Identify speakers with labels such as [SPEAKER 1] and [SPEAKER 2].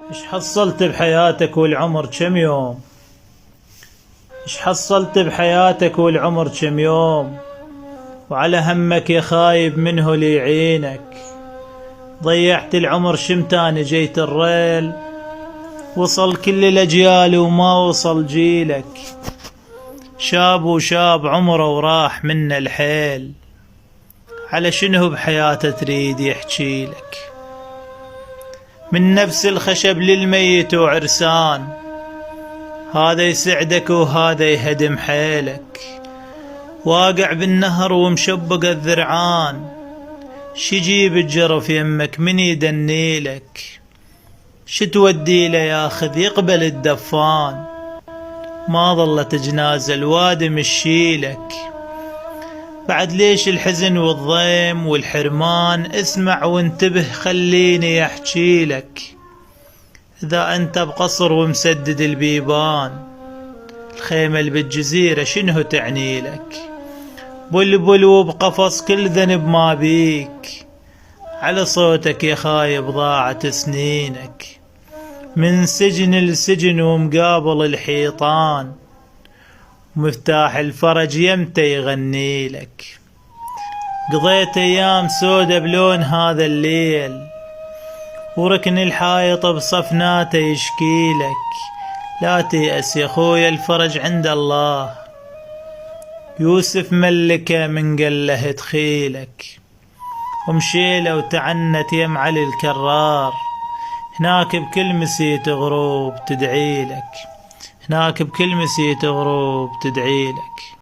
[SPEAKER 1] ايش حصلت بحياتك والعمر كم يوم؟ ايش حصلت بحياتك والعمر كم يوم؟ وعلى همك يا خايب منه اللي يعينك. ضيعت العمر شمتان جيت الريل، وصل كل الاجيال وما وصل جيلك. شاب وشاب عمره وراح منه الحيل، على شنو بحياته تريد يحكي لك؟ من نفس الخشب للميت وعرسان، هذا يسعدك وهذا يهدم حيلك. واقع بالنهر ومشبق الذرعان، شجيب الجرف يمك من يدنيلك؟ شتودي له ياخذ يقبل الدفان، ما ظلت جنازة الوادي مشيلك. بعد ليش الحزن والضيم والحرمان؟ اسمع وانتبه خليني احكي لك. اذا انت بقصر ومسدد البيبان، الخيمة اللي بالجزيرة شنو تعني لك؟ بلبل وبقفص كل ذنب ما بيك، على صوتك يا خايب ضاعت سنينك. من سجن لسجن ومقابل الحيطان، ومفتاح الفرج يمتى يغني لك. قضيت ايام سودة بلون هذا الليل، وركن الحائط بصفناته يشكيلك. لا تيأس يا خويا الفرج عند الله، يوسف ملكه من قله تخيلك. ومشيله وتعنت يم علي الكرار، هناك بكل مسيت غروب تدعي لك. هناك بكل مسيت غروب تدعي لك.